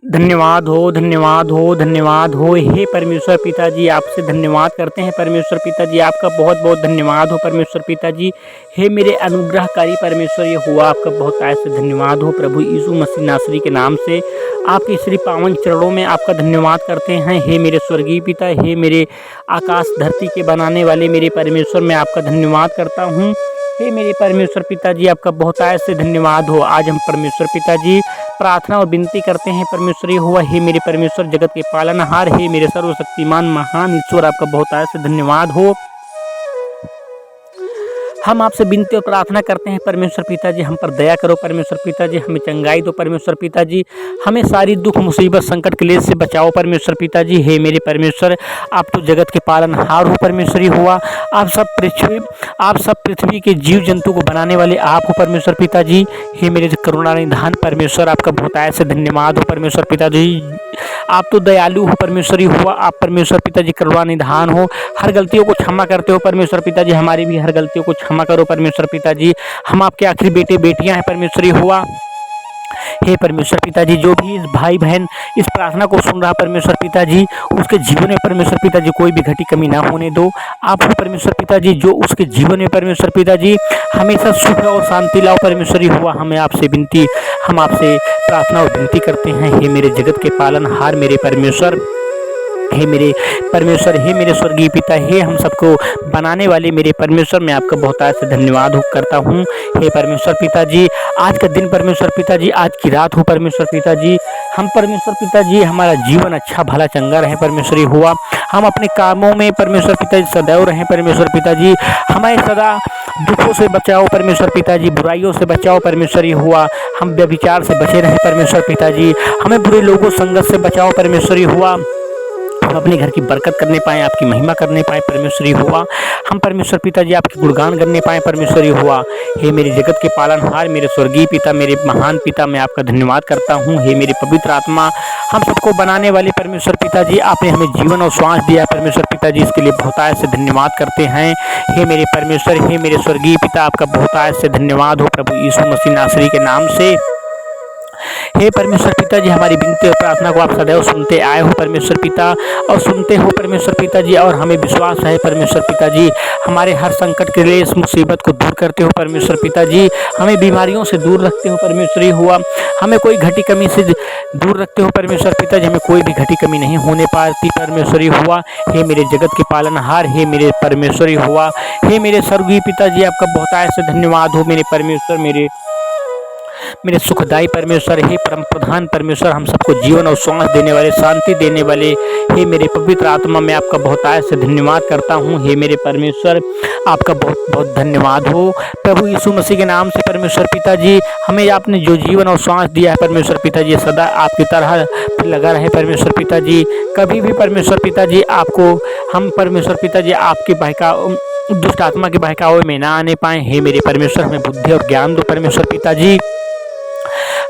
धन्यवाद हो, धन्यवाद हो। हे परमेश्वर पिताजी, आपसे धन्यवाद करते हैं परमेश्वर पिताजी, आपका बहुत-बहुत धन्यवाद हो परमेश्वर पिताजी। हे मेरे अनुग्रहकारी परमेश्वर यहोवा, आपका बहुत आय से धन्यवाद हो प्रभु यीशु मसीह नासरी के नाम से। आपके श्री पावन चरणों में आपका धन्यवाद करते हैं। हे मेरे स्वर्गीय पिता, हे मेरे आकाश धरती के बनाने वाले मेरे परमेश्वर, मैं आपका धन्यवाद करता हूँ। हे मेरे परमेश्वर पिताजी, आपका बहुत आय से धन्यवाद हो। आज हम परमेश्वर पिताजी प्रार्थना और विनती करते हैं परमेश्वर यहोवा, हे मेरे परमेश्वर जगत के पालनहार, हे मेरे सर्वशक्तिमान महान ईश्वर, आपका बहुत आय से धन्यवाद हो। हम आपसे विनती और प्रार्थना करते हैं परमेश्वर पिताजी, हम पर दया करो परमेश्वर पिताजी, हमें चंगाई दो परमेश्वर पिताजी, हमें सारी दुख मुसीबत संकट क्लेश से बचाओ परमेश्वर पिताजी। हे मेरे परमेश्वर, आप तो जगत के पालनहार हो परमेश्वर हुआ, आप सब पृथ्वी के जीव जंतु को बनाने वाले आप हो परमेश्वर पिताजी। हे मेरे करुणा निधान परमेश्वर, आपका बहुत आय से धन्यवाद हो परमेश्वर पिताजी। आप तो दयालु हो परमेश्वरी हुआ, आप परमेश्वर पिताजी करुणा निधान हो, हर गलतियों को क्षमा करते हो परमेश्वर पिताजी, हमारी भी हर गलतियों को क्षमा करो परमेश्वर पिताजी। हम आपके आखिरी बेटे बेटियां हैं परमेश्वरी हुआ। हे परमेश्वर पिताजी, जो भी इस भाई बहन इस प्रार्थना को सुन रहा परमेश्वर पिताजी, उसके जीवन में परमेश्वर पिताजी कोई भी घटी कमी ना होने दो। आप हो परमेश्वर पिताजी जो उसके जीवन में परमेश्वर पिताजी हमेशा सुख और शांति लाओ परमेश्वरी हुआ। हम आपसे प्रार्थना और विनती करते हैं। हे मेरे जगत के पालनहार मेरे परमेश्वर, हे मेरे परमेश्वर, हे मेरे स्वर्गीय पिता, हे हम सबको बनाने वाले मेरे परमेश्वर, मैं आपका बहुत आय से धन्यवाद करता हूँ। हे परमेश्वर पिताजी, आज का दिन परमेश्वर पिताजी, आज की रात हो परमेश्वर पिताजी, हम परमेश्वर पिताजी हमारा जीवन अच्छा भला चंगा रहे परमेश्वरी हुआ। हम अपने कामों में परमेश्वर पिताजी सदैव रहें परमेश्वर पिताजी, हमें सदा दुखों से बचाओ परमेश्वर पिताजी, बुराइयों से बचाओ परमेश्वरी हुआ। हम व्यभिचार से बचे रहें परमेश्वर पिताजी, हमें बुरे लोगों संगत से बचाओ परमेश्वरी हुआ। हम अपने घर की बरकत करने पाएँ, आपकी महिमा करने पाएँ परमेश्वरी हुआ। हम परमेश्वर पिताजी आपके गुणगान करने पाएँ परमेश्वरी हुआ। हे मेरे जगत के पालनहार मेरे स्वर्गीय पिता, मेरे महान पिता, मैं आपका धन्यवाद करता हूँ। हे मेरे पवित्र आत्मा, हम सबको बनाने वाले परमेश्वर पिताजी, आपने हमें जीवन और श्वास दिया परमेश्वर पिताजी, इसके लिए बहुत आय से धन्यवाद करते हैं। हे मेरे परमेश्वर, हे मेरे स्वर्गीय पिता, आपका बहुत आय से धन्यवाद हो प्रभु यीशु मसीह नासरी के नाम से। हे परमेश्वर पिताजी, हमारी विनती और प्रार्थना को आप सदैव सुनते आए हो परमेश्वर पिता, और सुनते हो परमेश्वर पिताजी, और हमें विश्वास है परमेश्वर पिताजी, हमारे हर संकट के लिए इस मुसीबत को दूर करते हो परमेश्वर पिताजी, हमें बीमारियों से दूर रखते हो परमेश्वरी हुआ, हमें कोई घटी कमी से दूर रखते हो परमेश्वर पिताजी, हमें कोई भी घटी कमी नहीं होने पाती परमेश्वरी हुआ। हे मेरे जगत के पालनहार, हे मेरे परमेश्वरी हुआ, हे मेरे स्वर्गीय पिताजी, आपका बहुत आय से धन्यवाद हो मेरे परमेश्वर, मेरे सुखदाई परमेश्वर, हे परम प्रधान परमेश्वर, हम सबको जीवन और श्वास देने वाले, शांति देने वाले, हे मेरे पवित्र आत्मा, मैं आपका बहुत आय से धन्यवाद करता हूँ। हे मेरे परमेश्वर, आपका बहुत बहुत धन्यवाद हो प्रभु यीशु मसीह के नाम से परमेश्वर पिताजी। हमें आपने जो जीवन और श्वास दिया है परमेश्वर पिताजी, सदा आपकी तरह लगा रहे परमेश्वर पिताजी, कभी भी परमेश्वर पिताजी आपको हम परमेश्वर पिताजी आपके दुष्ट आत्मा के बहकावे में ना आने पाए। हे मेरे परमेश्वर, हमें बुद्धि और ज्ञान दो परमेश्वर पिताजी,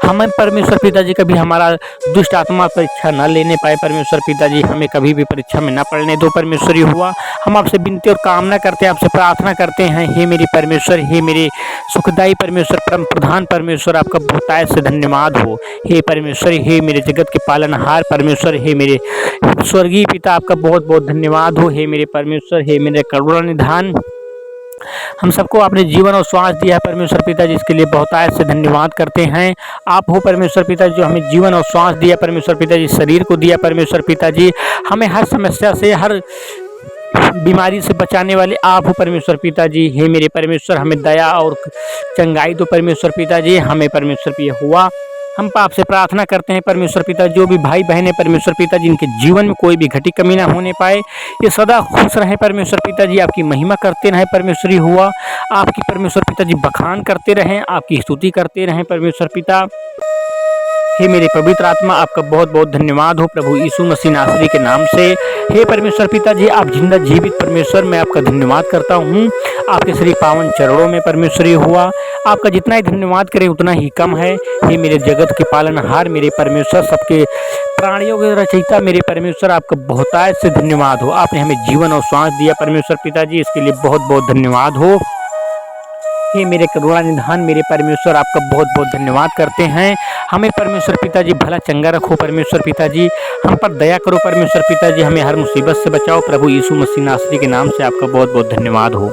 हमें परमेश्वर पिताजी कभी हमारा दुष्ट आत्मा परीक्षा न लेने पाए परमेश्वर पिताजी, हमें कभी भी परीक्षा में न पड़ने दो परमेश्वरी हुआ। हम आपसे विनती और कामना करते हैं, आपसे प्रार्थना करते हैं। हे मेरे परमेश्वर, हे मेरे सुखदाई परमेश्वर, परम प्रधान परमेश्वर, आपका बहुत आय से धन्यवाद हो। हे परमेश्वर, हे मेरे जगत के पालनहार परमेश्वर, हे मेरे स्वर्गीय पिता, आपका बहुत बहुत धन्यवाद हो। हे मेरे परमेश्वर, हे मेरे करुणा निधान, हम सबको आपने जीवन और श्वास दिया है परमेश्वर पिताजी, इसके लिए बहुत आय से धन्यवाद करते हैं। आप हो परमेश्वर पिताजी जो हमें जीवन और श्वास दिया परमेश्वर पिताजी, शरीर को दिया परमेश्वर पिताजी, हमें हर समस्या से, हर बीमारी से बचाने वाले आप हो परमेश्वर पिताजी। हे मेरे परमेश्वर, हमें दया और चंगाई दो परमेश्वर पिताजी, हमें परमेश्वर पिता हुआ। हम आपसे प्रार्थना करते हैं परमेश्वर पिता, जो भी भाई बहन है परमेश्वर पिता, जिनके जीवन में कोई भी घटी कमी ना होने पाए, ये सदा खुश रहे परमेश्वर पिताजी, आपकी महिमा करते रहे परमेश्वरी हुआ, आपकी परमेश्वर पिताजी बखान करते रहें, आपकी स्तुति करते रहें परमेश्वर पिता। हे मेरे पवित्र आत्मा, आपका बहुत बहुत धन्यवाद हो प्रभु यीशु मसीह नासरी के नाम से। हे परमेश्वर पिताजी, आप जिंदा जीवित परमेश्वर, मैं आपका धन्यवाद करता हूँ। आपके श्री पावन चरणों में परमेश्वरी हुआ, आपका जितना ही धन्यवाद करें उतना ही कम है। हे मेरे जगत के पालनहार मेरे परमेश्वर, सबके प्राणियों के रचयिता मेरे परमेश्वर, आपका बहुत आय से धन्यवाद हो। आपने हमें जीवन और श्वास दिया परमेश्वर पिताजी, इसके लिए बहुत बहुत धन्यवाद हो। हे मेरे करुणा निधान मेरे परमेश्वर, आपका बहुत बहुत धन्यवाद करते हैं। हमें परमेश्वर पिता जी भला चंगा रखो परमेश्वर पिता जी, हम पर दया करो परमेश्वर पिता जी, हमें हर मुसीबत से बचाओ। प्रभु यीशु मसीह नासरी के नाम से आपका बहुत बहुत धन्यवाद हो।